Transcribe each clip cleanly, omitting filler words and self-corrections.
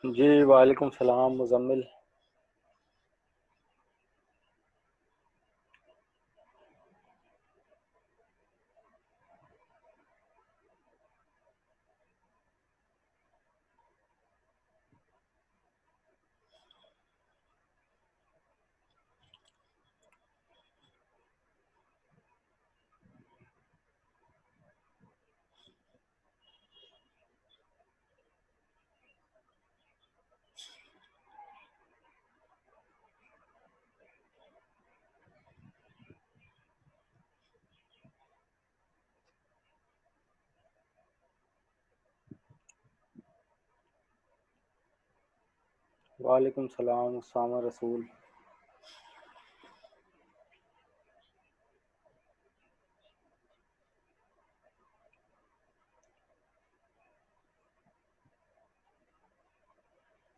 जी वालेकुम सलाम मुजम्मिल। वालेकुम सलाम उस्तामा रसूल।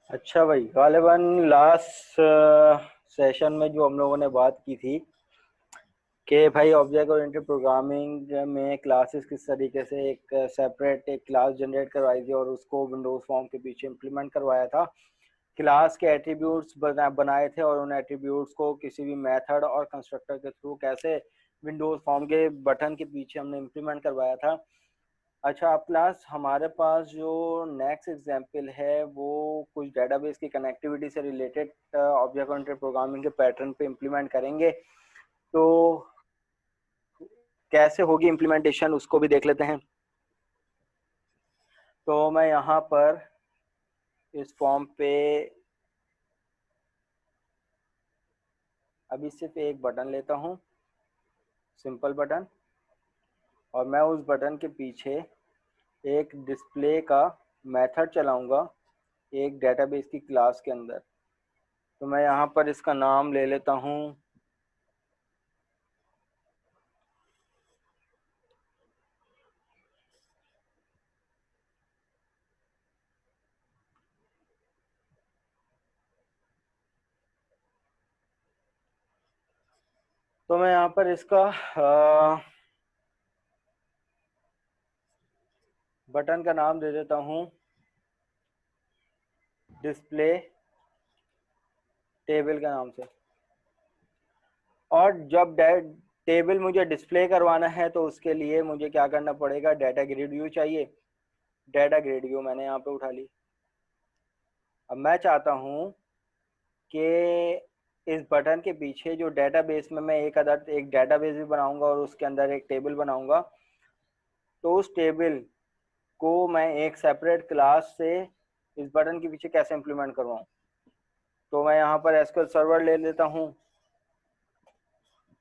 अच्छा भाई, गालिबन लास्ट सेशन में जो हम लोगों ने बात की थी कि भाई ऑब्जेक्ट ओरिएंटेड प्रोग्रामिंग में क्लासेस किस तरीके से एक सेपरेट एक क्लास जनरेट करवाई थी और उसको विंडोज फॉर्म के पीछे इम्प्लीमेंट करवाया था। क्लास के एट्रीब्यूट्स बनाए थे और उन एट्रीब्यूट्स को किसी भी मेथड और कंस्ट्रक्टर के थ्रू कैसे विंडोज फॉर्म के बटन के पीछे हमने इम्प्लीमेंट करवाया था। अच्छा, अब क्लास हमारे पास जो नेक्स्ट एग्जांपल है वो कुछ डेटाबेस की कनेक्टिविटी से रिलेटेड ऑब्जेक्ट ओरिएंटेड प्रोग्रामिंग के पैटर्न पे इम्प्लीमेंट करेंगे। तो कैसे होगी इम्प्लीमेंटेशन उसको भी देख लेते हैं। तो मैं यहाँ पर इस फॉर्म पे अभी सिर्फ एक बटन लेता हूँ, सिंपल बटन, और मैं उस बटन के पीछे एक डिस्प्ले का मेथड चलाऊंगा एक डेटाबेस की क्लास के अंदर। तो मैं यहाँ पर इसका नाम ले लेता हूँ तो मैं यहाँ पर इसका बटन का नाम दे देता हूँ डिस्प्ले टेबल के नाम से। और जब टेबल मुझे डिस्प्ले करवाना है तो उसके लिए मुझे क्या करना पड़ेगा, डाटा ग्रिड व्यू चाहिए। डाटा ग्रिड व्यू मैंने यहाँ पे उठा ली। अब मैं चाहता हूँ कि इस बटन के पीछे जो डेटाबेस में मैं एक डेटाबेस भी बनाऊंगा और उसके अंदर एक टेबल बनाऊंगा, तो उस टेबल को मैं एक सेपरेट क्लास से इस बटन के पीछे कैसे इम्प्लीमेंट करवाऊँ। तो मैं यहाँ पर एसक्यूएल सर्वर ले लेता हूँ।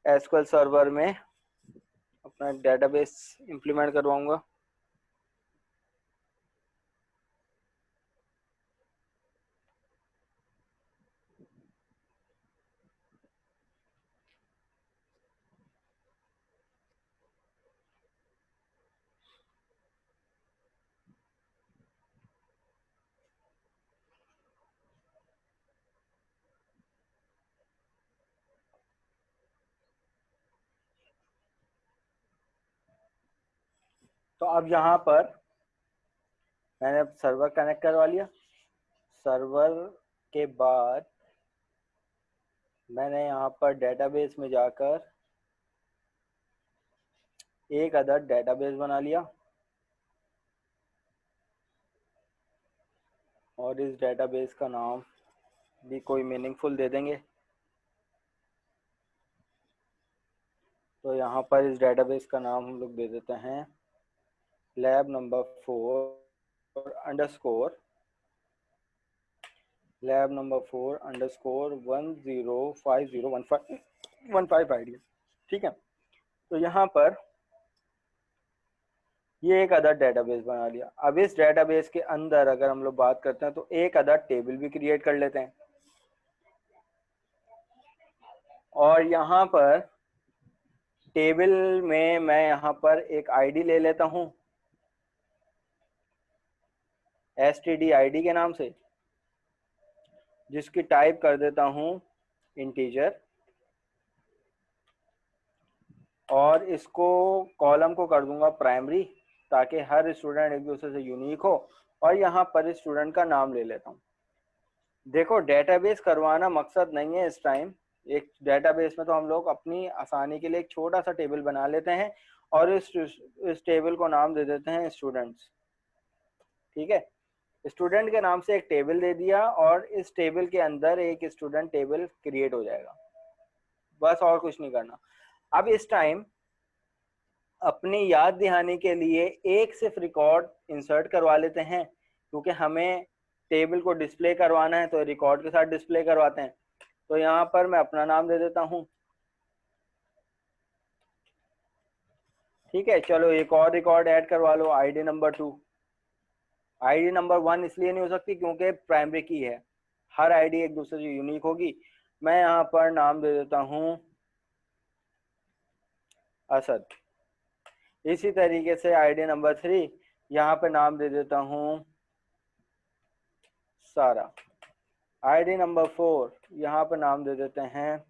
एसक्यूएल सर्वर में अपना डेटाबेस इम्प्लीमेंट करवाऊंगा। तो अब यहाँ पर मैंने सर्वर कनेक्ट करवा लिया। सर्वर के बाद मैंने यहाँ पर डेटाबेस में जाकर एक अदर डेटाबेस बना लिया और इस डेटाबेस का नाम भी कोई मीनिंगफुल दे देंगे। तो यहाँ पर इस डेटाबेस का नाम हम लोग दे देते हैं लैब नंबर 4 अंडरस्कोर 105015 आइडिया। ठीक है। तो यहाँ पर ये एक अदर डेटाबेस बना लिया। अब इस डेटाबेस के अंदर अगर हम लोग बात करते हैं तो एक अदर टेबल भी क्रिएट कर लेते हैं। और यहाँ पर टेबल में मैं यहाँ पर एक आईडी ले लेता हूँ एसटीडी आईडी के नाम से, जिसकी टाइप कर देता हूँ इंटीजर, और इसको कॉलम को कर दूंगा प्राइमरी ताकि हर स्टूडेंट एक दूसरे से यूनिक हो। और यहाँ पर स्टूडेंट का नाम ले लेता हूँ। देखो डेटाबेस करवाना मकसद नहीं है इस टाइम। एक डेटाबेस में तो हम लोग अपनी आसानी के लिए एक छोटा सा टेबल बना लेते हैं और इस टेबल को नाम दे देते हैं स्टूडेंट्स। ठीक है, स्टूडेंट के नाम से एक टेबल दे दिया और इस टेबल के अंदर एक स्टूडेंट टेबल क्रिएट हो जाएगा, बस और कुछ नहीं करना। अब इस टाइम अपनी याद दहानी के लिए एक सिर्फ रिकॉर्ड इंसर्ट करवा लेते हैं, क्योंकि हमें टेबल को डिस्प्ले करवाना है तो रिकॉर्ड के साथ डिस्प्ले करवाते हैं। तो यहाँ पर मैं अपना नाम दे देता हूँ। ठीक है, चलो एक और रिकॉर्ड ऐड करवा लो, आईडी नंबर 2। आईडी नंबर 1 इसलिए नहीं हो सकती क्योंकि प्राइमरी की है, हर आईडी एक दूसरे से यूनिक होगी। मैं यहाँ पर नाम दे देता हूँ असद। इसी तरीके से आईडी नंबर 3 यहाँ पे नाम दे देता हूँ सारा। आईडी नंबर 4 यहाँ पे नाम दे देते हैं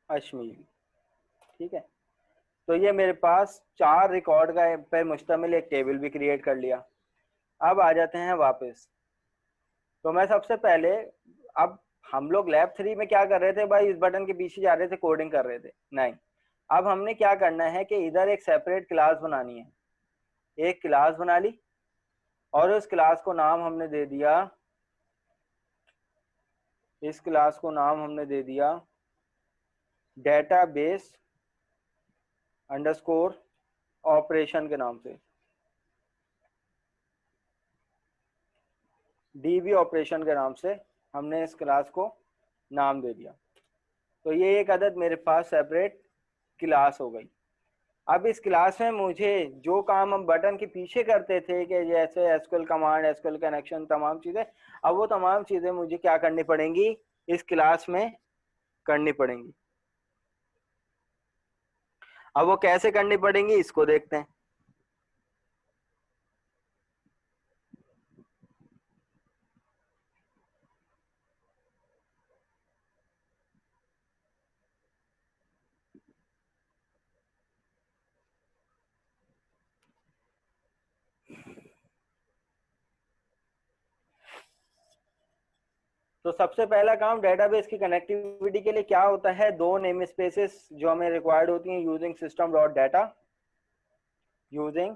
अश्मील। ठीक है, तो ये मेरे पास 4 रिकॉर्ड का पे मुश्तमिल एक टेबल भी क्रिएट कर लिया। अब आ जाते हैं वापस। तो मैं सबसे पहले, अब हम लोग लैब 3 में क्या कर रहे थे भाई, इस बटन के पीछे जा रहे थे, कोडिंग कर रहे थे नहीं। अब हमने क्या करना है कि इधर एक सेपरेट क्लास बनानी है। एक क्लास बना ली और उस क्लास को नाम हमने दे दिया, इस क्लास को नाम हमने दे दिया डेटाबेस अंडरस्कोर ऑपरेशन के नाम से, डीबी ऑपरेशन के नाम से हमने इस क्लास को नाम दे दिया। तो ये एक अदद मेरे पास सेपरेट क्लास हो गई। अब इस क्लास में मुझे जो काम हम बटन के पीछे करते थे कि जैसे एसक्यूएल कमांड, एसक्यूएल कनेक्शन, तमाम चीज़ें, अब वो तमाम चीज़ें मुझे क्या करनी पड़ेंगी, इस क्लास में करनी पड़ेंगी। अब वो कैसे करनी पड़ेंगी इसको देखते हैं। तो सबसे पहला काम डेटाबेस की कनेक्टिविटी के लिए क्या होता है, 2 नेम स्पेसेस जो हमें रिक्वायर्ड होती हैं, using system dot data, using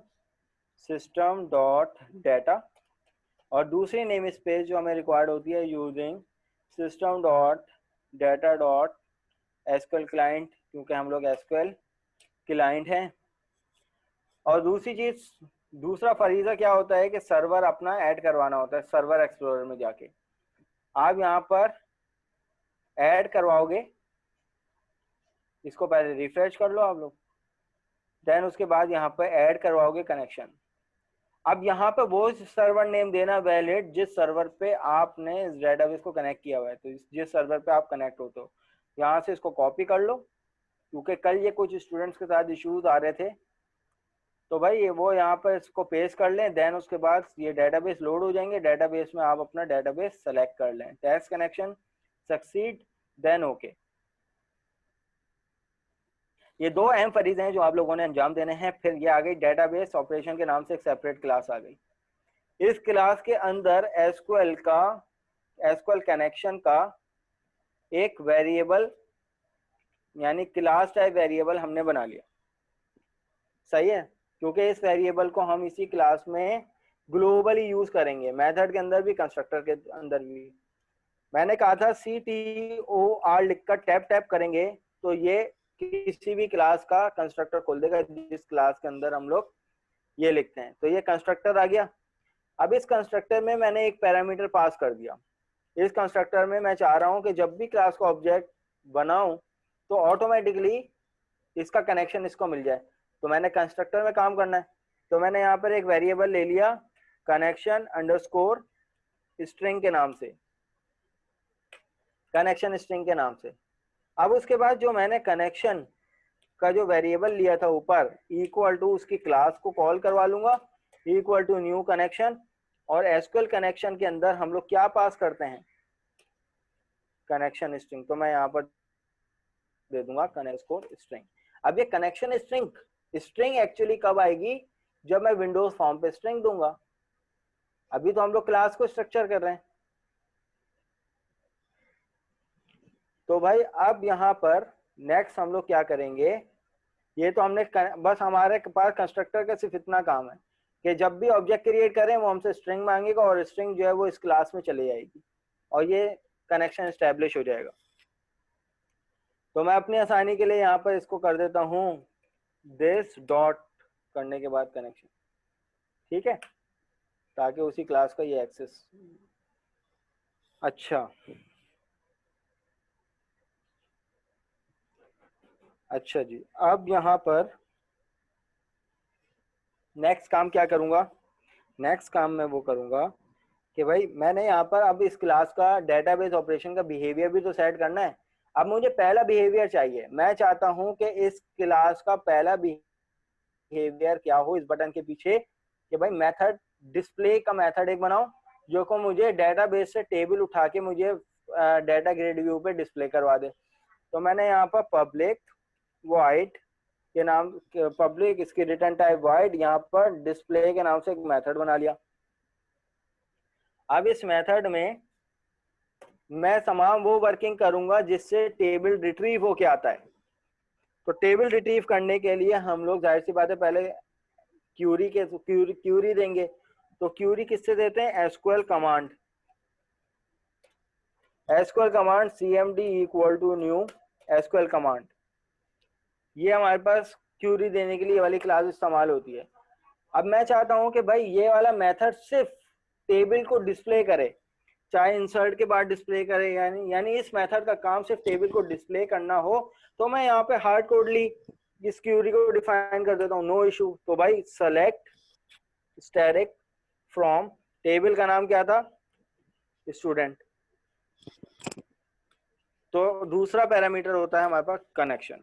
system dot data, और दूसरी नेम स्पेस जो हमें रिक्वायर्ड होती है, using system dot data dot SQL client, क्योंकि हम लोग एसक्यूएल क्लाइंट हैं। और दूसरी चीज, दूसरा फरीजा क्या होता है कि सर्वर अपना ऐड करवाना होता है सर्वर एक्सप्लोरर में जाके। आप यहाँ पर ऐड करवाओगे, इसको पहले रिफ्रेश कर लो आप लोग, देन उसके बाद यहाँ पर ऐड करवाओगे कनेक्शन। अब यहाँ पे वो सर्वर नेम देना वैलिड जिस सर्वर पे आपने इस डेटाबेस को कनेक्ट किया हुआ है। तो जिस सर्वर पे आप कनेक्ट होते हो, यहाँ से इसको कॉपी कर लो, क्योंकि कल ये कुछ स्टूडेंट्स के साथ इश्यूज आ रहे थे। तो भाई ये वो यहाँ पर इसको पेस्ट कर लें, देन उसके बाद ये डेटाबेस लोड हो जाएंगे। डेटाबेस में आप अपना डेटाबेस सेलेक्ट कर लें, test connection succeed, then okay. ये 2 अहम फरीज़े हैं जो आप लोगों ने अंजाम देने हैं। फिर ये आ गई डेटाबेस ऑपरेशन के नाम से एक सेपरेट क्लास आ गई। इस क्लास के अंदर एसक्यूएल का, एसक्यूएल कनेक्शन का एक वेरिएबल यानी क्लास टाइप वेरिएबल हमने बना लिया। सही है, क्योंकि इस वेरिएबल को हम इसी क्लास में ग्लोबली यूज करेंगे, मेथड के अंदर भी कंस्ट्रक्टर के अंदर भी। मैंने कहा था CTOR लिखकर टैप टैप करेंगे तो ये किसी भी क्लास का कंस्ट्रक्टर खोल देगा जिस क्लास के अंदर हम लोग ये लिखते हैं। तो ये कंस्ट्रक्टर आ गया। अब इस कंस्ट्रक्टर में मैंने एक पैरामीटर पास कर दिया। इस कंस्ट्रक्टर में मैं चाह रहा हूं कि जब भी क्लास का ऑब्जेक्ट बनाऊं तो ऑटोमेटिकली इसका कनेक्शन इसको मिल जाए। तो मैंने कंस्ट्रक्टर में काम करना है, तो मैंने यहाँ पर एक वेरिएबल ले लिया कनेक्शन अंडरस्कोर स्ट्रिंग के नाम से, कनेक्शन स्ट्रिंग के नाम से। अब उसके बाद जो मैंने कनेक्शन का जो वेरिएबल लिया था ऊपर, इक्वल टू उसकी क्लास को कॉल करवा लूंगा, इक्वल टू न्यू कनेक्शन। और एसक्यूएल कनेक्शन के अंदर हम लोग क्या पास करते हैं, कनेक्शन स्ट्रिंग। तो मैं यहाँ पर दे दूंगा कनेक्शन स्ट्रिंग। अब ये कनेक्शन स्ट्रिंग, स्ट्रिंग एक्चुअली कब आएगी, जब मैं विंडोज फॉर्म पे स्ट्रिंग दूंगा। अभी तो हम लोग क्लास को स्ट्रक्चर कर रहे हैं। तो भाई अब यहाँ पर नेक्स्ट हम लोग क्या करेंगे, ये तो हमने बस हमारे पास कंस्ट्रक्टर का सिर्फ इतना काम है कि जब भी ऑब्जेक्ट क्रिएट करें वो हमसे स्ट्रिंग मांगेगा और स्ट्रिंग जो है वो इस क्लास में चली जाएगी और ये कनेक्शन एस्टेब्लिश हो जाएगा। तो मैं अपनी आसानी के लिए यहाँ पर इसको कर देता हूँ दिस डॉट करने के बाद कनेक्शन, ठीक है, ताकि उसी क्लास का ये एक्सेस। अच्छा अच्छा जी, अब यहाँ पर नेक्स्ट काम क्या करूँगा, नेक्स्ट काम मैं वो करूँगा कि भाई मैंने यहाँ पर अब इस क्लास का डेटाबेस ऑपरेशन का बिहेवियर भी तो सेट करना है। अब मुझे पहला बिहेवियर चाहिए, मैं चाहता हूँ कि इस क्लास का पहला बिहेवियर क्या हो इस बटन के पीछे, कि भाई मेथड डिस्प्ले का मेथड एक बनाओ जो को मुझे डेटाबेस से टेबल उठा के मुझे डेटा ग्रिड व्यू पे डिस्प्ले करवा दे। तो मैंने यहाँ पर पब्लिक वॉइड के नाम, पब्लिक इसकी रिटर्न टाइप वॉइड, यहाँ पर डिस्प्ले के नाम से एक मेथड बना लिया। अब इस मेथड में मैं तमाम वो वर्किंग करूंगा जिससे टेबल रिट्रीव होके आता है। तो टेबल रिट्रीव करने के लिए हम लोग जाहिर सी बात है पहले क्यूरी देंगे। तो क्यूरी किससे देते हैं, SQL command, SQL command cmd equal to new SQL command, ये हमारे पास क्यूरी देने के लिए ये वाली क्लास इस्तेमाल होती है। अब मैं चाहता हूं कि भाई ये वाला मेथड सिर्फ टेबल को डिस्प्ले करे, चाहे इंसर्ट के बाद डिस्प्ले करे, यानी इस मेथड का काम सिर्फ टेबल को डिस्प्ले करना हो। तो मैं यहाँ पे हार्ड कोडली इस क्यूरी को डिफाइन कर देता हूँ, नो इशू। तो भाई सेलेक्ट स्टैटिक फ्रॉम, टेबल का नाम क्या था, स्टूडेंट। तो दूसरा पैरामीटर होता है हमारे पास कनेक्शन,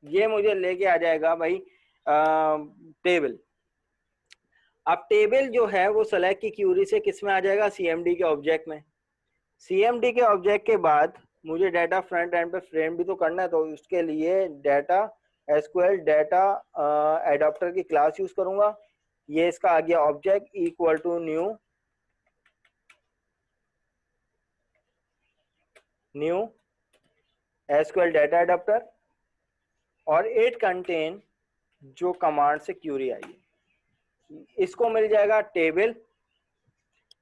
ये मुझे लेके आ जाएगा भाई टेबल। अब टेबल जो है वो सेलेक्ट की क्यूरी से किस में आ जाएगा, सीएमडी के ऑब्जेक्ट में। सीएमडी के ऑब्जेक्ट के बाद मुझे डाटा फ्रंट एंड पे फ्रेम भी तो करना है, तो उसके लिए डाटा एसक्यूएल डाटा एडाप्टर की क्लास यूज करूंगा। ये इसका आ गया object equal to new SQL data adapter और इट कंटेन जो कमांड से क्यूरी आई है, इसको मिल जाएगा टेबल,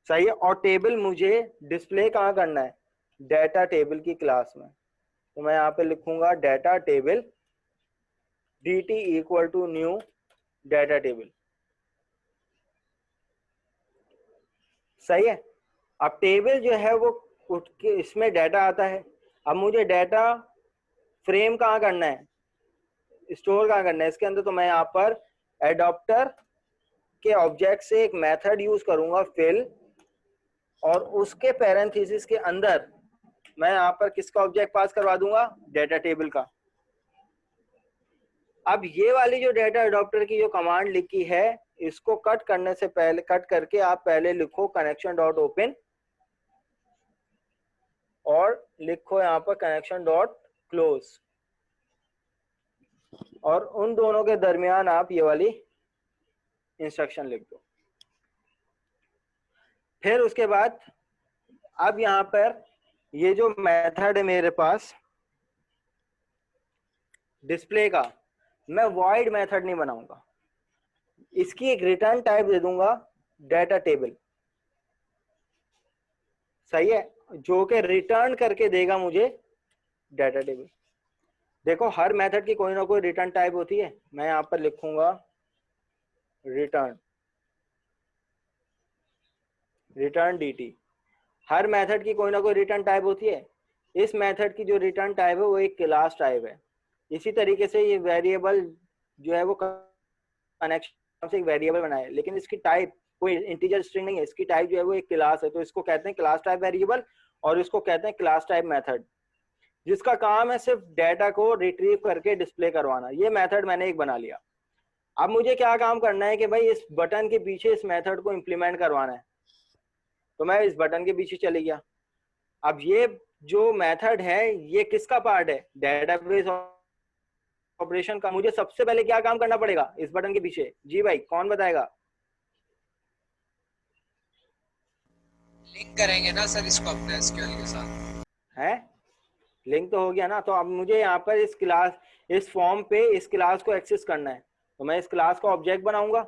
सही है। और टेबल मुझे डिस्प्ले कहाँ करना है, डाटा टेबल की क्लास में। तो मैं यहाँ पे लिखूंगा data table dt equal to new data table, सही है। अब टेबल जो है वो उठ के इसमें डाटा आता है। अब मुझे डाटा फ्रेम कहाँ करना है, स्टोर कहाँ करना है इसके अंदर, तो मैं यहाँ पर एडॉप्टर के ऑब्जेक्ट से एक मेथड यूज करूंगा फिल, और उसके पैरेंथेसिस के अंदर मैं यहाँ पर किसका ऑब्जेक्ट पास करवा दूंगा, डाटा टेबल का। अब ये वाली जो डाटा एडॉप्टर की जो कमांड लिखी है, इसको कट करने से पहले, कट करके आप पहले लिखो कनेक्शन डॉट ओपन और लिखो यहाँ पर कनेक्शन डॉट क्लोज, और उन दोनों के दरमियान आप ये वाली इंस्ट्रक्शन लिख दो। फिर उसके बाद अब यहाँ पर ये जो मेथड है मेरे पास डिस्प्ले का, मैं वॉइड मेथड नहीं बनाऊंगा, इसकी एक रिटर्न टाइप दे दूंगा डाटा टेबल, सही है, जो कि रिटर्न करके देगा मुझे डाटा टेबल। देखो हर मेथड की कोई ना कोई रिटर्न टाइप होती है, मैं यहाँ पर लिखूंगा रिटर्न, रिटर्न dt। हर मेथड की कोई ना कोई रिटर्न टाइप होती है। इस मेथड की जो रिटर्न टाइप है वो एक क्लास टाइप है। इसी तरीके से ये वेरिएबल जो है वो कनेक्शन से एक वेरिएबल बना है, लेकिन इसकी टाइप कोई इंटीजर स्ट्रिंग नहीं है, इसकी टाइप जो है वो एक क्लास है। तो इसको कहते हैं क्लास टाइप वेरिएबल और इसको कहते हैं क्लास टाइप मेथड, जिसका काम है सिर्फ डाटा को रिट्रीव करके डिस्प्ले करवाना। ये मेथड मैंने एक बना लिया। अब मुझे क्या काम करना है कि भाई इस बटन के पीछे इस मेथड को इंप्लीमेंट करवाना है, तो मैं इस बटन के पीछे चले गया। अब ये जो मेथड है ये किसका पार्ट है, डेटाबेस ऑपरेशन का। मुझे सबसे पहले क्या काम करना पड़ेगा इस बटन के पीछे, जी भाई कौन बताएगा। लिंक करेंगे ना सर इसको अपने एसक्यूएल के साथ। है लिंक तो हो गया ना। तो अब मुझे यहाँ पर इस फॉर्म पे इस क्लास को एक्सेस करना है, तो मैं इस क्लास का ऑब्जेक्ट बनाऊंगा।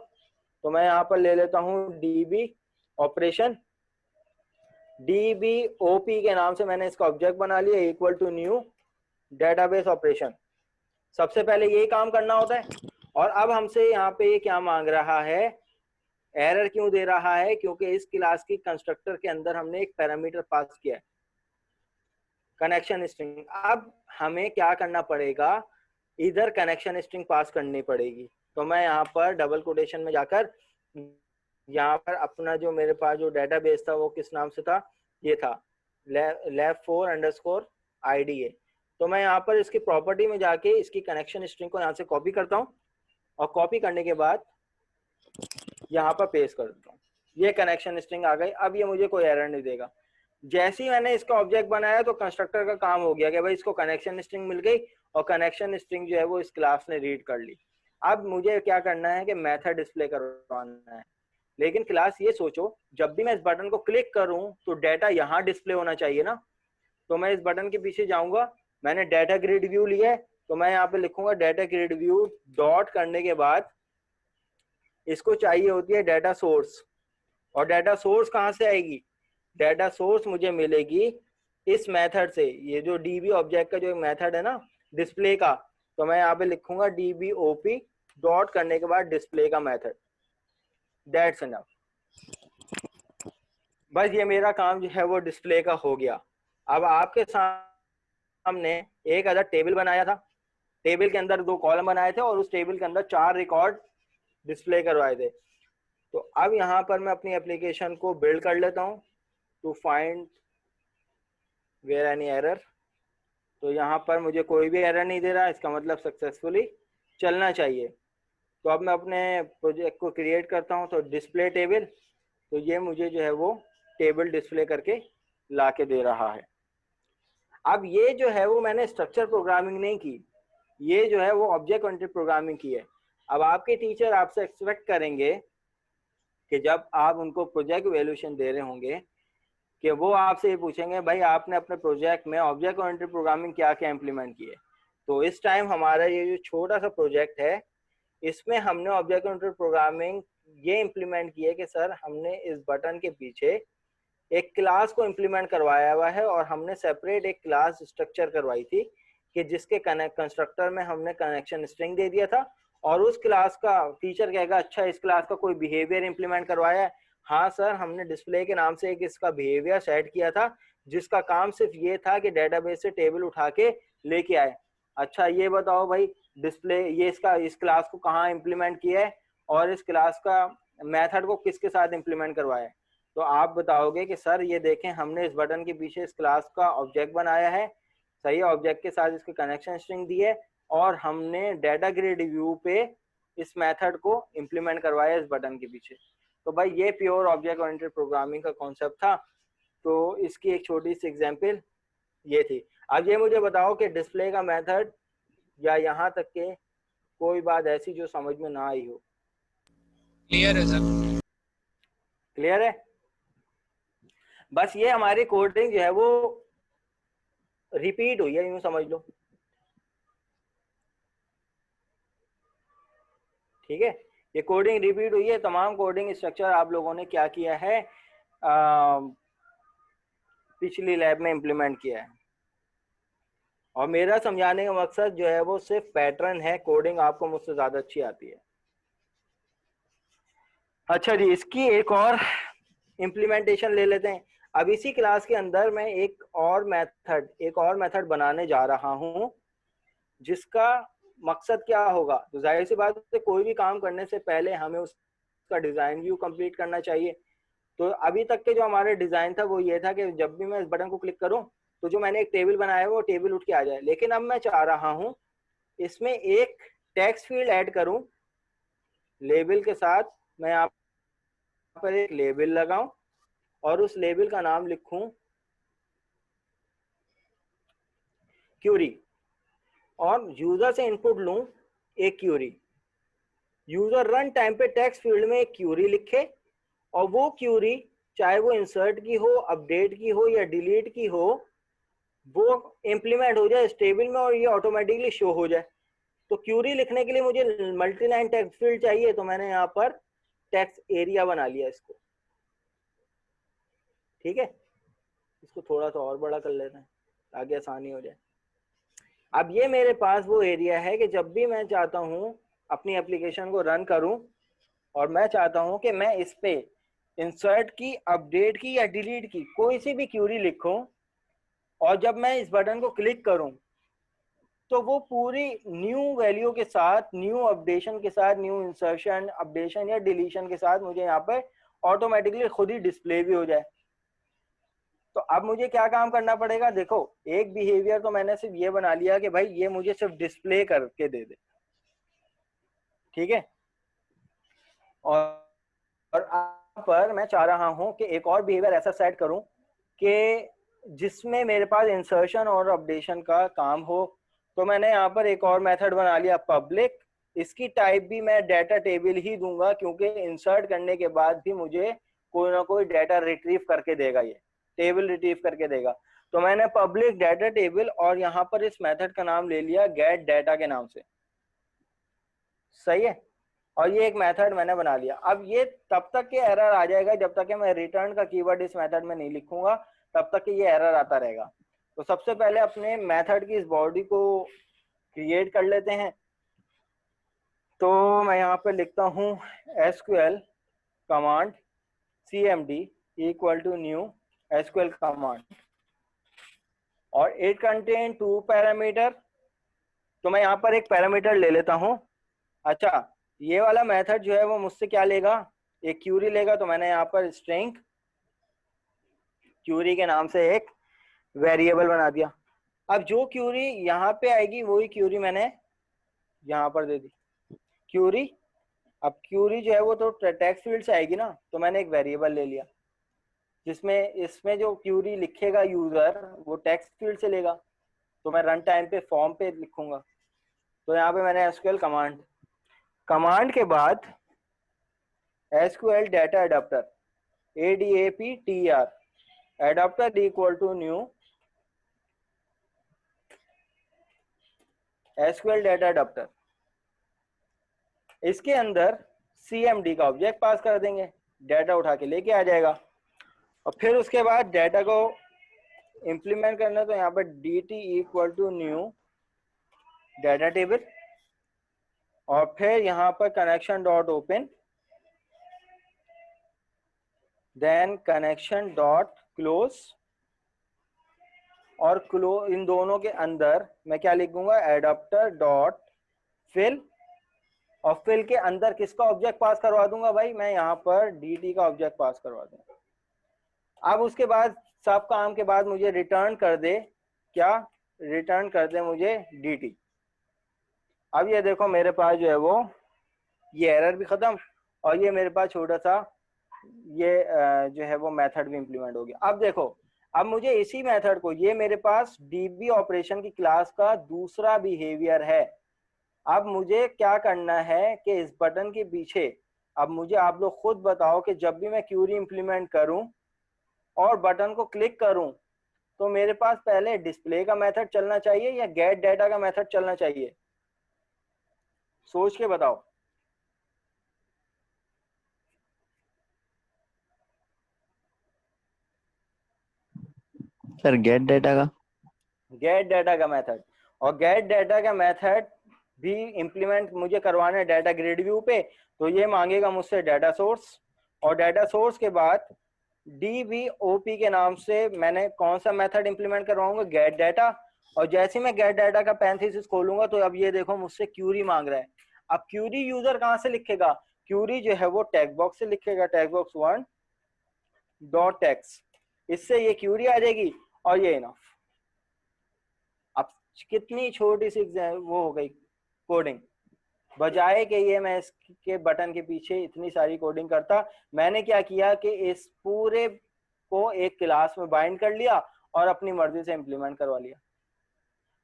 तो मैं यहाँ पर ले लेता हूँ db ऑपरेशन, dbop के नाम से मैंने इसका ऑब्जेक्ट बना लिया, equal to new database operation. सबसे पहले यही काम करना होता है। और अब हमसे यहाँ पे ये क्या मांग रहा है, एरर क्यों दे रहा है, क्योंकि इस क्लास की कंस्ट्रक्टर के अंदर हमने एक पैरामीटर पास किया है, कनेक्शन स्ट्रिंग। अब हमें क्या करना पड़ेगा, इधर कनेक्शन स्ट्रिंग पास करनी पड़ेगी। तो मैं यहाँ पर डबल कोटेशन में जाकर यहाँ पर अपना जो मेरे पास जो डेटाबेस था वो किस नाम से था, ये था lab4_id। तो मैं यहाँ पर इसकी प्रॉपर्टी में जाके इसकी कनेक्शन स्ट्रिंग को यहाँ से कॉपी करता हूँ, और कॉपी करने के बाद यहाँ पर पेस्ट कर देता हूँ। ये कनेक्शन स्ट्रिंग आ गई। अब ये मुझे कोई एरर नहीं देगा। जैसे ही मैंने इसका ऑब्जेक्ट बनाया तो कंस्ट्रक्टर का काम हो गया कि भाई इसको कनेक्शन स्ट्रिंग मिल गई, और कनेक्शन स्ट्रिंग जो है वो इस क्लास ने रीड कर ली। अब मुझे क्या करना है कि मेथड डिस्प्ले करवाना है। लेकिन क्लास ये सोचो, जब भी मैं इस बटन को क्लिक करूं तो डाटा यहाँ डिस्प्ले होना चाहिए ना। तो मैं इस बटन के पीछे जाऊंगा, मैंने डाटा ग्रिड व्यू लिया है, तो मैं यहाँ पे लिखूंगा डाटा ग्रिड व्यू डॉट करने के बाद इसको चाहिए होती है डाटा सोर्स। और डाटा सोर्स कहाँ से आएगी, डाटा सोर्स मुझे मिलेगी इस मेथड से, ये जो db ऑब्जेक्ट का जो मेथड है ना डिस्प्ले का। तो मैं यहाँ पे लिखूंगा dbop डॉट करने के बाद डिस्प्ले का मेथड, दैट्स इनफ। बस ये मेरा काम जो है वो डिस्प्ले का हो गया। अब आपके सामने एक अदर टेबल बनाया था, टेबल के अंदर 2 कॉलम बनाए थे, और उस टेबल के अंदर 4 रिकॉर्ड डिस्प्ले करवाए थे। तो अब यहाँ पर मैं अपनी एप्लीकेशन को बिल्ड कर लेता हूँ, to find where any error. तो यहाँ पर मुझे कोई भी एरर नहीं दे रहा, इसका मतलब सक्सेसफुली चलना चाहिए। तो अब मैं अपने प्रोजेक्ट को क्रिएट करता हूँ, तो डिस्प्ले टेबल, तो ये मुझे जो है वो टेबल डिस्प्ले करके ला के दे रहा है। अब ये जो है वो मैंने स्ट्रक्चर प्रोग्रामिंग नहीं की, ये जो है वो ऑब्जेक्ट ओरिएंटेड प्रोग्रामिंग की है। अब आपके टीचर आपसे एक्सपेक्ट करेंगे कि जब आप उनको प्रोजेक्ट वैल्यूएशन दे रहे होंगे कि वो आपसे ये पूछेंगे भाई आपने अपने प्रोजेक्ट में ऑब्जेक्ट ओरिएंटेड प्रोग्रामिंग क्या क्या इंप्लीमेंट किए। तो इस टाइम हमारा ये जो छोटा सा प्रोजेक्ट है, इसमें हमने ऑब्जेक्ट ओरिएंटेड प्रोग्रामिंग ये इंप्लीमेंट की है कि सर हमने इस बटन के पीछे एक क्लास को इंप्लीमेंट करवाया हुआ है, और हमने सेपरेट एक क्लास स्ट्रक्चर करवाई थी कि जिसके कंस्ट्रक्टर में हमने कनेक्शन स्ट्रिंग दे दिया था। और उस क्लास का टीचर कहेगा अच्छा इस क्लास का कोई बिहेवियर इंप्लीमेंट करवाया है, हाँ सर हमने डिस्प्ले के नाम से एक इसका बिहेवियर सेट किया था, जिसका काम सिर्फ ये था कि डेटाबेस से टेबल उठा के लेके आए। अच्छा ये बताओ भाई डिस्प्ले ये इस क्लास को कहाँ इंप्लीमेंट किया है, और इस क्लास का मेथड को किसके साथ इंप्लीमेंट करवाया है। तो आप बताओगे कि सर ये देखें हमने इस बटन के पीछे इस क्लास का ऑब्जेक्ट बनाया है, सही ऑब्जेक्ट के साथ इसके कनेक्शन स्ट्रिंग दी है, और हमने डाटा ग्रिड व्यू पे इस मेथड को इंप्लीमेंट करवाया इस बटन के पीछे। तो भाई ये प्योर ऑब्जेक्ट ओरिएंटेड प्रोग्रामिंग का कॉन्सेप्ट था। तो इसकी एक छोटी सी एग्जांपल ये थी। अब ये मुझे बताओ कि डिस्प्ले का मेथड या यहाँ तक के कोई बात ऐसी जो समझ में ना आई हो। क्लियर है सर। क्लियर है। बस ये हमारी कोडिंग जो है वो रिपीट हुई है, यूं समझ लो। ठीक है, ये कोडिंग रिपीट हुई है। तमाम कोडिंग स्ट्रक्चर आप लोगों ने क्या किया है, पिछली लैब में इंप्लीमेंट किया है। और मेरा समझाने का मकसद जो है वो सिर्फ पैटर्न है, कोडिंग आपको मुझसे ज्यादा अच्छी आती है। अच्छा जी, इसकी एक और इम्प्लीमेंटेशन ले लेते हैं। अब इसी क्लास के अंदर मैं एक और मेथड बनाने जा रहा हूं, जिसका मकसद क्या होगा। तो जाहिर सी बात है कोई भी काम करने से पहले हमें उसका डिजाइन व्यू कंप्लीट करना चाहिए। तो अभी तक के जो हमारे डिजाइन था वो ये था कि जब भी मैं इस बटन को क्लिक करूं तो जो मैंने एक टेबल बनाया है वो टेबल उठ के आ जाए। लेकिन अब मैं चाह रहा हूं इसमें एक टेक्स्ट फील्ड ऐड करूं लेबल के साथ। मैं यहाँ पर एक लेबल लगाऊं और उस लेबल का नाम लिखूं क्यूरी, और यूजर से इनपुट लूं एक क्यूरी। यूजर रन टाइम पे टेक्स्ट फील्ड में एक क्यूरी लिखे, और वो क्यूरी चाहे वो इंसर्ट की हो, अपडेट की हो या डिलीट की हो, वो इम्प्लीमेंट हो जाए इस टेबल में और ये ऑटोमेटिकली शो हो जाए। तो क्यूरी लिखने के लिए मुझे मल्टी लाइन टेक्स्ट फील्ड चाहिए, तो मैंने यहाँ पर टेक्स्ट एरिया बना लिया इसको। ठीक है, इसको थोड़ा सा और बड़ा कर लेते हैं ताकि आसानी हो जाए। अब ये मेरे पास वो एरिया है कि जब भी मैं चाहता हूँ अपनी एप्लीकेशन को रन करूँ और मैं चाहता हूँ कि मैं इस पे इंसर्ट की, अपडेट की या डिलीट की कोई सी भी क्यूरी लिखूं, और जब मैं इस बटन को क्लिक करूं तो वो पूरी न्यू वैल्यू के साथ, न्यू अपडेशन के साथ, न्यू इंसर्शन, अपडेशन या डिलीशन के साथ मुझे यहाँ पर ऑटोमेटिकली खुद ही डिस्प्ले भी हो जाए। तो अब मुझे क्या काम करना पड़ेगा? देखो, एक बिहेवियर तो मैंने सिर्फ ये बना लिया कि भाई ये मुझे सिर्फ डिस्प्ले करके दे दे। ठीक है, और यहाँ पर मैं चाह रहा हूं कि एक और बिहेवियर ऐसा सेट करूं कि जिसमें मेरे पास इंसर्शन और अपडेशन का काम हो। तो मैंने यहाँ पर एक और मेथड बना लिया, पब्लिक। इसकी टाइप भी मैं डाटा टेबल ही दूंगा, क्योंकि इंसर्ट करने के बाद भी मुझे कोई ना कोई डाटा रिट्रीव करके देगा, ये टेबल रिट्रीव करके देगा। तो मैंने पब्लिक डाटा टेबल और यहाँ पर इस मेथड का नाम ले लिया गेट डाटा के नाम से। सही है, और ये एक मेथड मैंने बना लिया। अब ये तब तक के एरर आ जाएगा जब तक कि मैं रिटर्न का कीवर्ड इस मेथड में नहीं लिखूंगा, तब तक कि ये एरर आता रहेगा। तो सबसे पहले अपने मेथड की इस बॉडी को क्रिएट कर लेते हैं। तो मैं यहाँ पे लिखता हूँ SQL command cmd equal to new SQL command, और इट कंटेन 2 पैरामीटर। तो मैं यहाँ पर एक पैरामीटर ले लेता हूँ। अच्छा, ये वाला मेथड जो है वो मुझसे क्या लेगा? एक क्यूरी लेगा। तो मैंने यहाँ पर स्ट्रिंग क्यूरी के नाम से एक वेरिएबल बना दिया। अब जो क्यूरी यहाँ पे आएगी वही क्यूरी मैंने यहाँ पर दे दी क्यूरी। अब क्यूरी जो है वो तो टेक्स्ट फील्ड से आएगी ना, तो मैंने एक वेरिएबल ले लिया जिसमें इसमें जो क्यूरी लिखेगा यूजर वो टेक्स्ट फील्ड से लेगा। तो मैं रन टाइम पे फॉर्म पे लिखूंगा। तो यहाँ पे मैंने SQL कमांड के बाद SQL data adapter ADAPTR adapter equal to new SQL data adapter. इसके अंदर CMD का ऑब्जेक्ट पास कर देंगे, डाटा उठा के लेके आ जाएगा। और फिर उसके बाद डाटा को इंप्लीमेंट करना, तो यहाँ पर DT equal to new data table, और फिर यहाँ पर connection dot open, then connection dot close, और इन दोनों के अंदर मैं क्या लिखूंगा? एडाप्टर डॉट फिल, और फिल के अंदर किसका ऑब्जेक्ट पास करवा दूंगा भाई? मैं यहाँ पर DT का ऑब्जेक्ट पास करवा दूंगा। अब उसके बाद सब काम के बाद मुझे रिटर्न कर दे, क्या रिटर्न कर दे मुझे? DT। अब ये देखो मेरे पास जो है वो ये एरर भी खत्म, और ये मेरे पास छोटा सा ये जो है वो मेथड भी इंप्लीमेंट हो गया। अब देखो, अब मुझे इसी मेथड को, ये मेरे पास DB ऑपरेशन की क्लास का दूसरा बिहेवियर है। अब मुझे क्या करना है कि इस बटन के पीछे, अब मुझे आप लोग खुद बताओ कि जब भी मैं क्यूरी इंप्लीमेंट करूं और बटन को क्लिक करूं, तो मेरे पास पहले डिस्प्ले का मेथड चलना चाहिए या गेट डाटा का मेथड चलना चाहिए? सोच के बताओ। सर गेट डाटा का। गेट डाटा का मेथड, और गेट डाटा का मेथड भी इंप्लीमेंट मुझे करवाना है डाटा ग्रिड व्यू पे। तो ये मांगेगा मुझसे डाटा सोर्स, और डाटा सोर्स के बाद DBOP के नाम से मैंने कौन सा मेथड इंप्लीमेंट करवाऊंगा? Gate data. और जैसे मैं गेट डाटा का पैरेंथेसिस खोलूंगा तो अब ये देखो मुझसे क्यूरी मांग रहा है। अब क्यूरी यूजर कहाँ से लिखेगा? क्यूरी जो है वो टेक्स्ट बॉक्स से लिखेगा, टेक्स्ट बॉक्स 1 डॉट टेक्स्ट, इससे ये क्यूरी आ जाएगी और ये इनफ। अब कितनी छोटी सी वो हो गई कोडिंग, बजाय कि ये मैं इसके बटन के पीछे इतनी सारी कोडिंग करता, मैंने क्या किया कि इस पूरे को एक क्लास में बाइंड कर लिया और अपनी मर्जी से इंप्लीमेंट करवा लिया।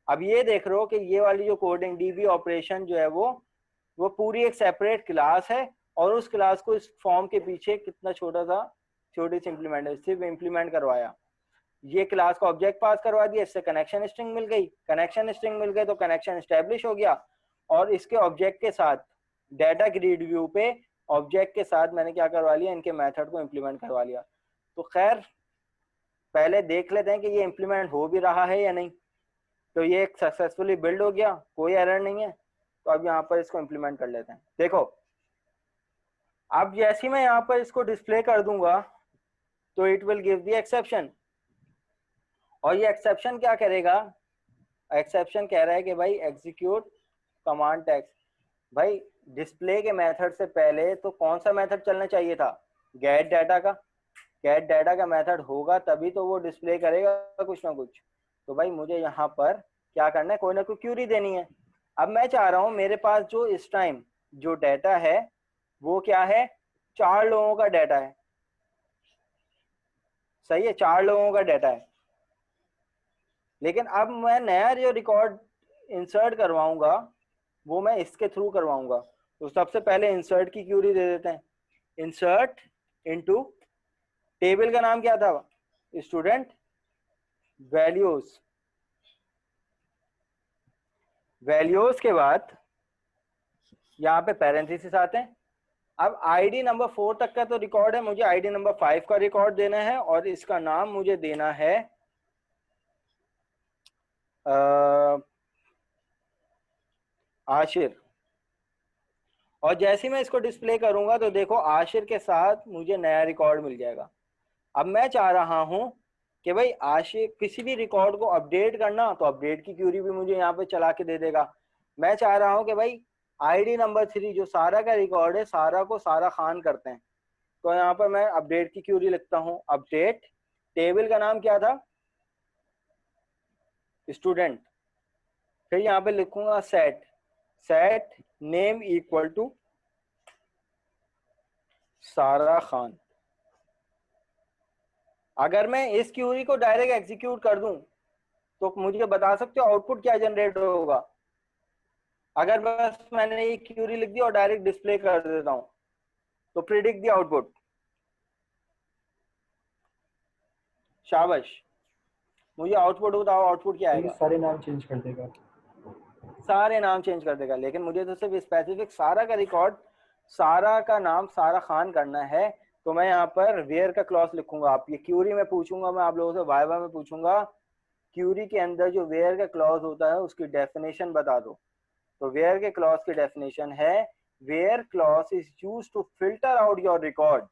अब ये देख रहे हो कि ये वाली जो कोडिंग DB ऑपरेशन जो है वो पूरी एक सेपरेट क्लास है, और उस क्लास को इस फॉर्म के पीछे कितना छोटा सा छोटी सी इम्प्लीमेंट, सिर्फ इम्प्लीमेंट करवाया, ये क्लास का ऑब्जेक्ट पास करवा दिया, इससे कनेक्शन स्ट्रिंग मिल गई, कनेक्शन स्ट्रिंग मिल गई तो कनेक्शन एस्टेब्लिश हो गया, और इसके ऑब्जेक्ट के साथ डाटा ग्रिड व्यू पे ऑब्जेक्ट के साथ मैंने क्या करवा लिया, इनके मेथड को इम्प्लीमेंट करवा लिया। तो खैर पहले देख लेते हैं कि ये इम्प्लीमेंट हो भी रहा है या नहीं। तो ये एक सक्सेसफुली बिल्ड हो गया, कोई एरर नहीं है। तो अब यहाँ पर इसको इम्प्लीमेंट कर लेते हैं। देखो अब जैसे मैं यहाँ पर इसको डिस्प्ले कर दूंगा तो it will give the exception. और ये एक्सेप्शन क्या करेगा, एक्सेप्शन कह रहा है कि भाई एग्जीक्यूट कमांड टेक्स्ट। भाई डिस्प्ले के मेथड से पहले तो कौन सा मेथड चलना चाहिए था, गेट डाटा का। गेट डाटा का मेथड होगा तभी तो वो डिस्प्ले करेगा कुछ ना कुछ। तो भाई मुझे यहाँ पर क्या करना है, कोई ना कोई क्यूरी देनी है। अब मैं चाह रहा हूँ मेरे पास जो इस टाइम जो डाटा है वो क्या है, 4 लोगों का डाटा है, सही है, 4 लोगों का डाटा है। लेकिन अब मैं नया जो रिकॉर्ड इंसर्ट करवाऊंगा वो मैं इसके थ्रू करवाऊंगा। तो सबसे पहले इंसर्ट की क्यूरी दे देते हैं, इंसर्ट इनटू, टेबल का नाम क्या था, स्टूडेंट वैल्यूज। वैल्यूज के बाद यहाँ पे पैरेंथेसिस आते हैं। अब आईडी नंबर 4 तक का तो रिकॉर्ड है, मुझे आईडी नंबर 5 का रिकॉर्ड देना है और इसका नाम मुझे देना है आशिर। और जैसे ही मैं इसको डिस्प्ले करूंगा तो देखो आशिर के साथ मुझे नया रिकॉर्ड मिल जाएगा। अब मैं चाह रहा हूं कि भाई आशिर किसी भी रिकॉर्ड को अपडेट करना, तो अपडेट की क्यूरी भी मुझे यहाँ पे चला के दे देगा। मैं चाह रहा हूं कि भाई आईडी नंबर 3 जो सारा का रिकॉर्ड है, सारा को सारा खान करते हैं, तो यहाँ पर मैं अपडेट की क्यूरी लिखता हूँ, अपडेट, टेबल का नाम क्या था, स्टूडेंट। फिर यहाँ पे लिखूंगा set, set name equal to Sara Khan. अगर मैं इस क्यूरी को डायरेक्ट एग्जीक्यूट कर दूं तो मुझे बता सकते हो आउटपुट क्या जनरेट होगा। अगर बस मैंने ये क्यूरी लिख दी और डायरेक्ट डिस्प्ले कर देता हूं तो प्रिडिक्ट दी आउटपुट। शाबाश, मुझे आउटपुट बताओ, आउटपुट क्या आएगा। सारे नाम चेंज कर देगा, सारे नाम चेंज कर देगा, लेकिन मुझे तो सिर्फ स्पेसिफिक सारा का रिकॉर्ड, सारा का नाम सारा खान करना है। तो मैं यहाँ पर वेयर का क्लॉज लिखूंगा। आप ये क्यूरी में पूछूंगा, मैं आप लोगों से वाइवा में पूछूंगा, क्यूरी के अंदर जो वेयर का क्लॉज होता है उसकी डेफिनेशन बता दो। तो वेयर के क्लॉज की डेफिनेशन है, where clause is used to filter out your record.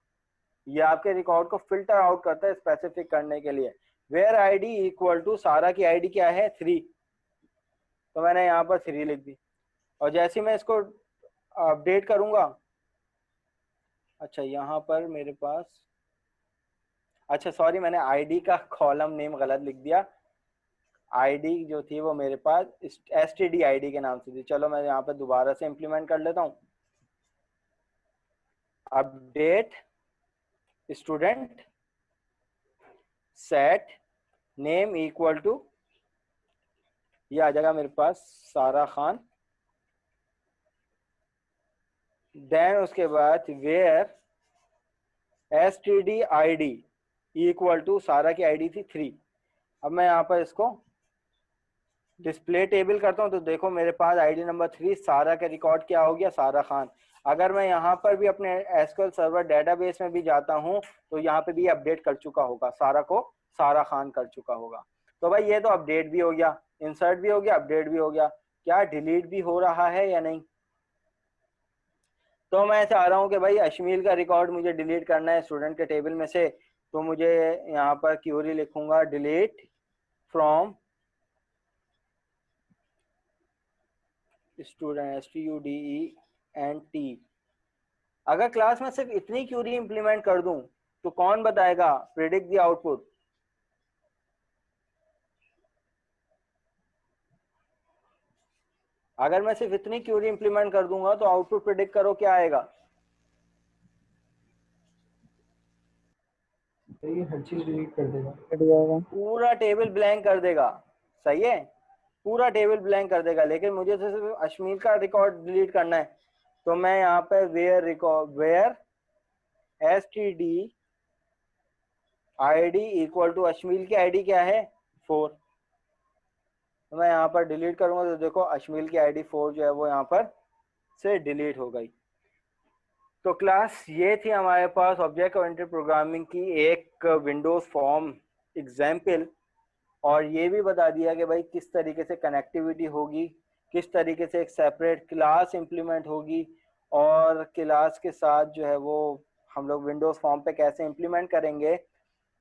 ये आपके रिकॉर्ड को फिल्टर आउट करता है स्पेसिफिक करने के लिए। Where ID equal to, Sara की आईडी क्या है 3, तो मैंने यहाँ पर 3 लिख दी। और जैसे मैं इसको अपडेट करूंगा, अच्छा यहाँ पर मेरे पास, अच्छा सॉरी मैंने आईडी का कॉलम नेम गलत लिख दिया। आईडी जो थी वो मेरे पास एसटीडी आईडी के नाम से थी। चलो मैं यहाँ पर दोबारा से इंप्लीमेंट कर लेता हूँ, update student set name equal to, ये आ जाएगा मेरे पास सारा खान। देन उसके बाद where std id equal to, Sara की आईडी थी 3। अब मैं यहाँ पर इसको डिस्प्ले टेबल करता हूँ तो देखो मेरे पास आईडी नंबर 3 सारा का रिकॉर्ड क्या हो गया, सारा खान। अगर मैं यहाँ पर भी अपने एसक्यूएल सर्वर डेटाबेस में भी जाता हूँ तो यहाँ पे भी अपडेट कर चुका होगा, सारा को सारा खान कर चुका होगा। तो भाई ये तो अपडेट भी हो गया, इंसर्ट भी हो गया, अपडेट भी हो गया। क्या डिलीट भी हो रहा है या नहीं? तो मैं चाह रहा हूँ कि भाई अश्मील का रिकॉर्ड मुझे डिलीट करना है स्टूडेंट के टेबल में से। तो मुझे यहाँ पर क्यूरी लिखूंगा, डिलीट फ्रॉम स्टूडेंट, STUDENT। अगर क्लास में सिर्फ इतनी क्यूरी इंप्लीमेंट कर दूं तो कौन बताएगा प्रिडिक्ट द आउटपुट। अगर मैं सिर्फ इतनी क्यूरी इंप्लीमेंट कर दूंगा तो आउटपुट प्रिडिक्ट करो क्या आएगा। तो ये हर चीज डिलीट कर देगा, पूरा टेबल ब्लैंक कर देगा, सही है, पूरा टेबल ब्लैंक कर देगा। लेकिन मुझे तो सिर्फ अश्मील का रिकॉर्ड डिलीट करना है। तो मैं यहाँ पे where record, where STD ID equal to अश्मील की आईडी क्या है 4। तो मैं यहाँ पर डिलीट करूंगा तो देखो अश्मील की आईडी 4 जो है वो यहाँ पर से डिलीट हो गई। तो क्लास ये थी हमारे पास ऑब्जेक्ट ओरिएंटेड प्रोग्रामिंग की एक विंडोज फॉर्म एग्जाम्पल, और ये भी बता दिया कि भाई किस तरीके से कनेक्टिविटी होगी, किस तरीके से एक सेपरेट क्लास इंप्लीमेंट होगी, और क्लास के साथ जो है वो हम लोग विंडोज फॉर्म पे कैसे इंप्लीमेंट करेंगे।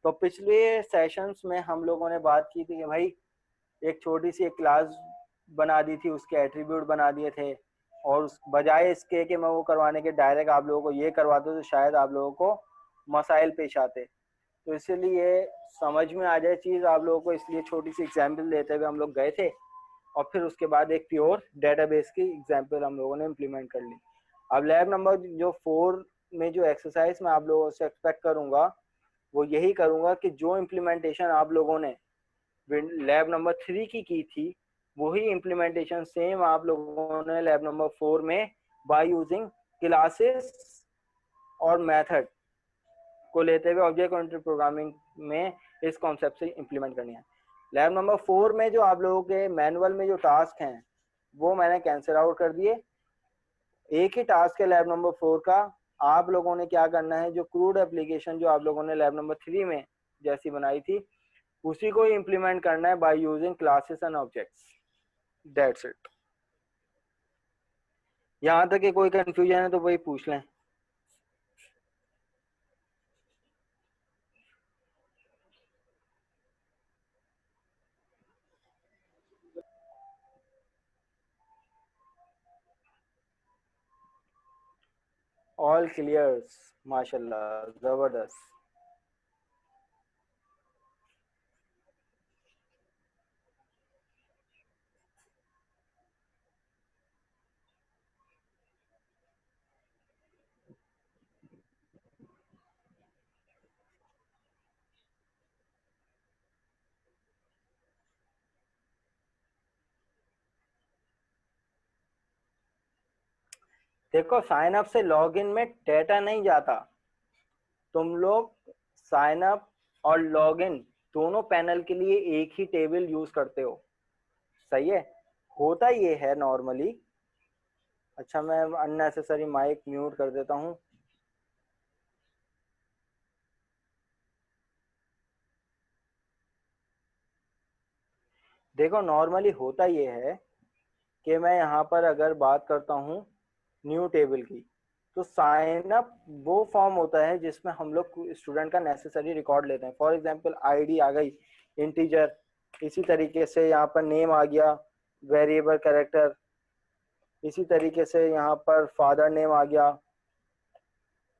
तो पिछले सेशंस में हम लोगों ने बात की थी कि भाई एक छोटी सी एक क्लास बना दी थी, उसके एट्रीब्यूट बना दिए थे, और उस बजाय इसके कि मैं वो करवाने के डायरेक्ट आप लोगों को ये करवाते तो शायद आप लोगों को मसाइल पेश आते। तो इसीलिए समझ में आ जाए चीज़ आप लोगों को, इसलिए छोटी सी एग्जाम्पल देते हुए हम लोग गए थे, और फिर उसके बाद एक प्योर डेटाबेस की एग्जाम्पल हम लोगों ने इम्प्लीमेंट कर ली। अब लैब नंबर जो 4 में जो एक्सरसाइज मैं आप लोगों से एक्सपेक्ट करूंगा वो यही करूंगा कि जो इम्प्लीमेंटेशन आप लोगों ने लैब नंबर 3 की थी वही इम्प्लीमेंटेशन सेम आप लोगों ने लैब नंबर 4 में बाय यूजिंग क्लासेस और मेथड को लेते हुए ऑब्जेक्ट ओरिएंटेड प्रोग्रामिंग में इस कॉन्सेप्ट से इम्प्लीमेंट करनी है। लैब नंबर 4 में जो आप लोगों के मैनुअल में जो टास्क हैं वो मैंने कैंसिल आउट कर दिए। एक ही टास्क है लैब नंबर 4 का। आप लोगों ने क्या करना है, जो क्रूड एप्लीकेशन जो आप लोगों ने लैब नंबर 3 में जैसी बनाई थी उसी को इम्प्लीमेंट करना है by using classes and objects. That's it. यहाँ तक कि कोई कंफ्यूजन है तो वही पूछ लें। ऑल क्लियर्स, माशाल्लाह, जबरदस्त। देखो साइन अप से लॉगिन में डेटा नहीं जाता, तुम लोग साइन अप और लॉगिन दोनों पैनल के लिए एक ही टेबल यूज करते हो, सही है। होता ये है नॉर्मली। अच्छा मैं अननेसेसरी माइक म्यूट कर देता हूँ। देखो नॉर्मली होता ये है कि मैं यहाँ पर अगर बात करता हूँ न्यू टेबल की, तो साइन अप वो फॉर्म होता है जिसमें हम लोग स्टूडेंट का नेसेसरी रिकॉर्ड लेते हैं। फॉर एग्जांपल आईडी आ गई इंटीजर, इसी तरीके से यहाँ पर नेम आ गया वेरिएबल कैरेक्टर, इसी तरीके से यहाँ पर फादर नेम आ गया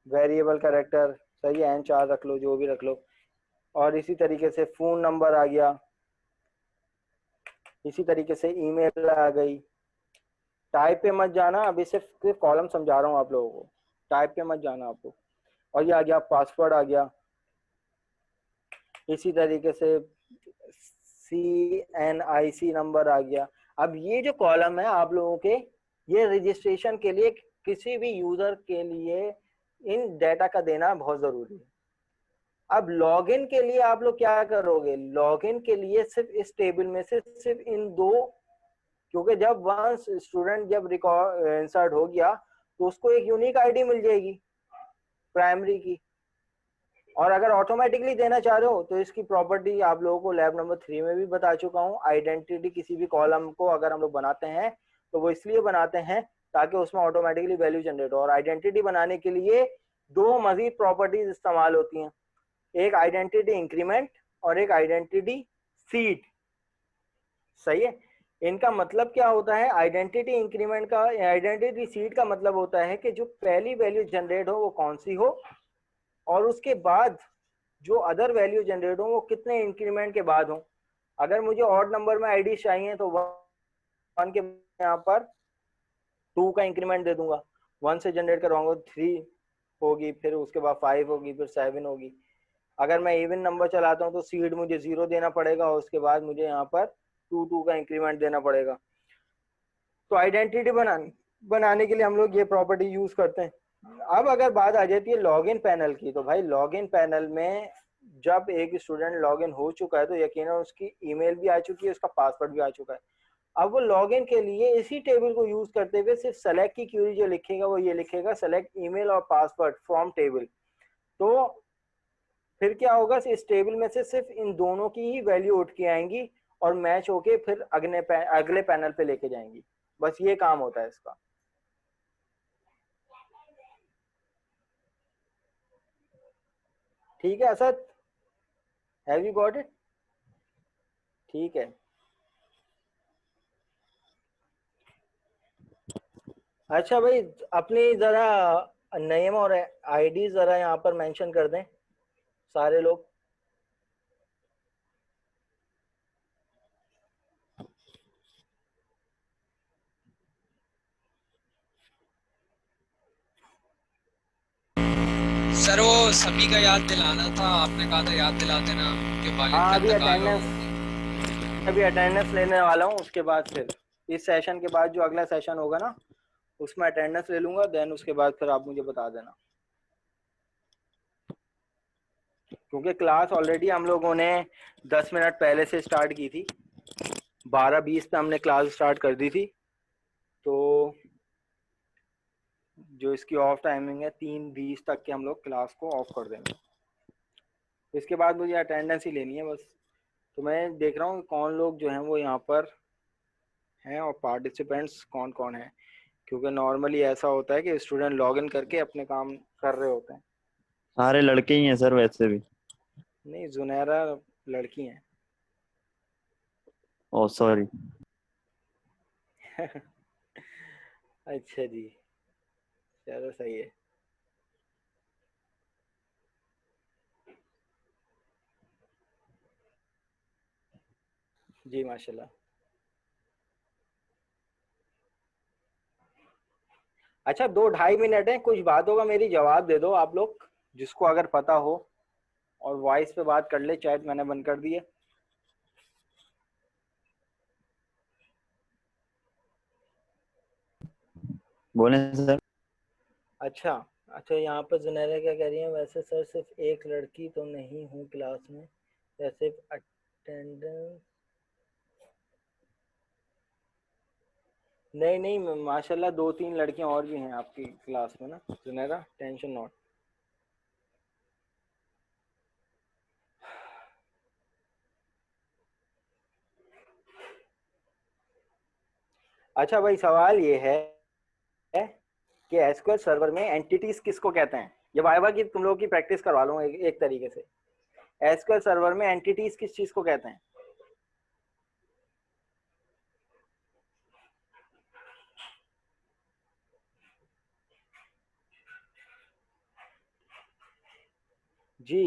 वेरिएबल कैरेक्टर, सही है, N4 रख लो जो भी रख लो, और इसी तरीके से फोन नंबर आ गया, इसी तरीके से ईमेल आ गई। टाइप पे मत जाना, अभी सिर्फ कॉलम समझा रहा हूँ आप लोगों को, टाइप पे मत जाना आप लोग। और ये आ गया पासवर्ड आ गया, इसी तरीके से CNIC नंबर आ गया। अब ये जो कॉलम है आप लोगों के, ये रजिस्ट्रेशन के लिए किसी भी यूजर के लिए इन डेटा का देना बहुत जरूरी है। अब लॉगिन के लिए आप लोग क्या करोगे, लॉगिन के लिए सिर्फ इस टेबल में से सिर्फ इन दो, क्योंकि जब वंस स्टूडेंट जब रिकॉर्ड इंसर्ट हो गया तो उसको एक यूनिक आईडी मिल जाएगी प्राइमरी की। और अगर ऑटोमेटिकली देना चाह रहे हो तो इसकी प्रॉपर्टी आप लोगों को लैब नंबर 3 में भी बता चुका हूँ। आइडेंटिटी किसी भी कॉलम को अगर हम लोग बनाते हैं तो वो इसलिए बनाते हैं ताकि उसमें ऑटोमेटिकली वैल्यू जनरेट हो। और आइडेंटिटी बनाने के लिए दो मजीद प्रॉपर्टीज इस्तेमाल होती हैं, एक आइडेंटिटी इंक्रीमेंट और एक आइडेंटिटी सीड, सही है। इनका मतलब क्या होता है, आइडेंटिटी इंक्रीमेंट का, आइडेंटिटी सीड का मतलब होता है कि जो पहली वैल्यू जनरेट हो वो कौन सी हो, और उसके बाद जो अदर वैल्यू जनरेट हो वो कितने इंक्रीमेंट के बाद हो। अगर मुझे ऑड नंबर में आईडी चाहिए तो 1 के यहाँ पर 2 का इंक्रीमेंट दे दूंगा, 1 से जनरेट करवाऊंगा 3 होगी, फिर उसके बाद 5 होगी, फिर 7 होगी। अगर मैं इवन नंबर चलाता हूँ तो सीड मुझे 0 देना पड़ेगा और उसके बाद मुझे यहाँ पर 2 का इंक्रीमेंट देना पड़ेगा। तो आइडेंटिटी बनाने के लिए हम लोग ये प्रॉपर्टी यूज करते हैं। अब अगर बात आ जाती है लॉगिन पैनल की, तो भाई लॉगिन पैनल में जब एक स्टूडेंट लॉगिन हो चुका है तो यकीनन उसकी ईमेल भी आ चुकी है, उसका पासवर्ड भी आ चुका है। अब वो लॉगिन के लिए इसी टेबल को यूज करते हुए सिर्फ सेलेक्ट की क्यूरी जो लिखेगा वो ये लिखेगा सेलेक्ट ईमेल और पासवर्ड फ्रॉम टेबल। तो फिर क्या होगा, इस टेबल में से सिर्फ इन दोनों की ही वैल्यू उठ के आएंगी और मैच होके फिर अगले पैनल पे लेके जाएंगी। बस ये काम होता है इसका। ठीक है Asad, have you got it? ठीक है। अच्छा भाई, अपनी जरा नेम और आईडी जरा यहाँ पर मेंशन कर दें सारे लोग। सर वो सभी का याद दिलाना था, आपने कहा था याद दिला देना कि वालिद हाँ, का अभी इंतकाल हो। अटेंडेंस लेने वाला हूँ। उसके बाद फिर इस सेशन के बाद जो अगला सेशन होगा ना उसमें अटेंडेंस ले लूंगा, देन उसके बाद फिर आप मुझे बता देना। क्योंकि क्लास ऑलरेडी हम लोगों ने 10 मिनट पहले से स्टार्ट की थी, 12:20 पे हमने क्लास स्टार्ट कर दी थी। तो जो इसकी ऑफ टाइमिंग है 3:20 तक के हम लोग क्लास को ऑफ कर देंगे। इसके बाद मुझे अटेंडेंस ही लेनी है बस। तो मैं देख रहा हूँ कौन लोग जो हैं वो यहाँ पर हैं और पार्टिसिपेंट्स कौन कौन हैं, क्योंकि नॉर्मली ऐसा होता है कि स्टूडेंट लॉगिन करके अपने काम कर रहे होते हैं। सारे लड़के ही हैं सर वैसे भी। नहीं, जुनैरा लड़की हैं। ओ सॉरी। अच्छा जी, चलो सही है। जी माशाल्लाह। अच्छा, 2-2.5 मिनट है, कुछ बात होगा मेरी जवाब दे दो आप लोग, जिसको अगर पता हो, और वॉइस पे बात कर ले, चैट मैंने बंद कर दी है। बोले सर। अच्छा अच्छा, यहाँ पर जुनैरा क्या कह रही है, वैसे सर सिर्फ एक लड़की तो नहीं हूँ क्लास में, या सिर्फ अटेंडेंस? नहीं नहीं, माशाल्लाह 2-3 लड़कियां और भी हैं आपकी क्लास में ना जुनैरा, टेंशन नॉट। अच्छा भाई, सवाल ये है कि एसक्यूएल सर्वर में एंटिटीज किसको कहते हैं? ये वाइवा की तुम लोग की प्रैक्टिस करवा लो एक तरीके से। एसक्यूएल सर्वर में एंटिटीज किस चीज को कहते हैं? जी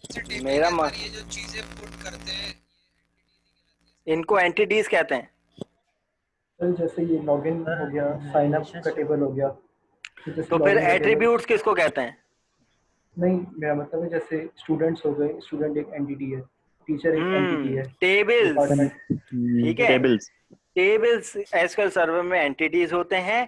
सर टेबल के मेरा अंदर ये जो चीजें पुट करते हैं इनको एंटिटीज कहते हैं। सर जैसे ये लॉगिन हो गया, साइन अप का टेबल हो गया, तो जैसे तो फिर लॉगिन का टेबल। एट्रीब्यूट्स किसको कहते हैं? नहीं, मेरा मतलब है जैसे स्टूडेंट्स हो गए, स्टूडेंट एक एंटिटी है, टीचर एक एंटिटी है, टेबल्स। डिपार्टमेंट। ठीक है, टेबल्स। टेबल्स एसक्यूएल सर्वर में एंटिटीज होते हैं।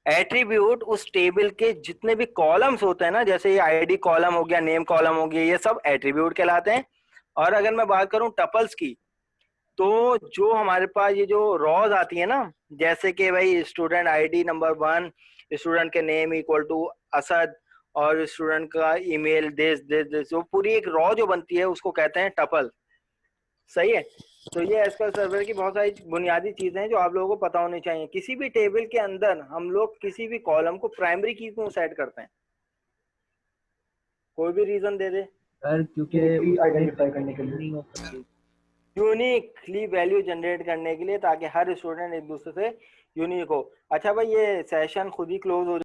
एट्रीब्यूट उस टेबल के जितने भी कॉलम्स होते हैं ना, जैसे ये आईडी कॉलम हो गया, नेम कॉलम हो गया, ये सब एट्रीब्यूट कहलाते हैं। और अगर मैं बात करूं टपल्स की, तो जो हमारे पास ये जो रॉज आती है ना, जैसे कि भाई स्टूडेंट आईडी नंबर 1, स्टूडेंट के नेम इक्वल टू असद, और स्टूडेंट का ईमेल दिस दिस दिस, वो पूरी एक रॉ जो बनती है उसको कहते हैं टपल। सही है। तो ये एसक्यूएल सर्वर की बहुत सारी बुनियादी चीजें हैं जो आप लोगों को पता होनी चाहिए। किसी भी टेबल के अंदर हम लोग किसी भी कॉलम को प्राइमरी की क्यों सेट करते हैं? कोई भी रीजन दे दे। सर क्योंकि आइडेंटिफाई करने के लिए, यूनिकली वैल्यू जनरेट करने के लिए, ताकि हर स्टूडेंट एक दूसरे से यूनिक हो। अच्छा भाई, ये सेशन खुद ही क्लोज हो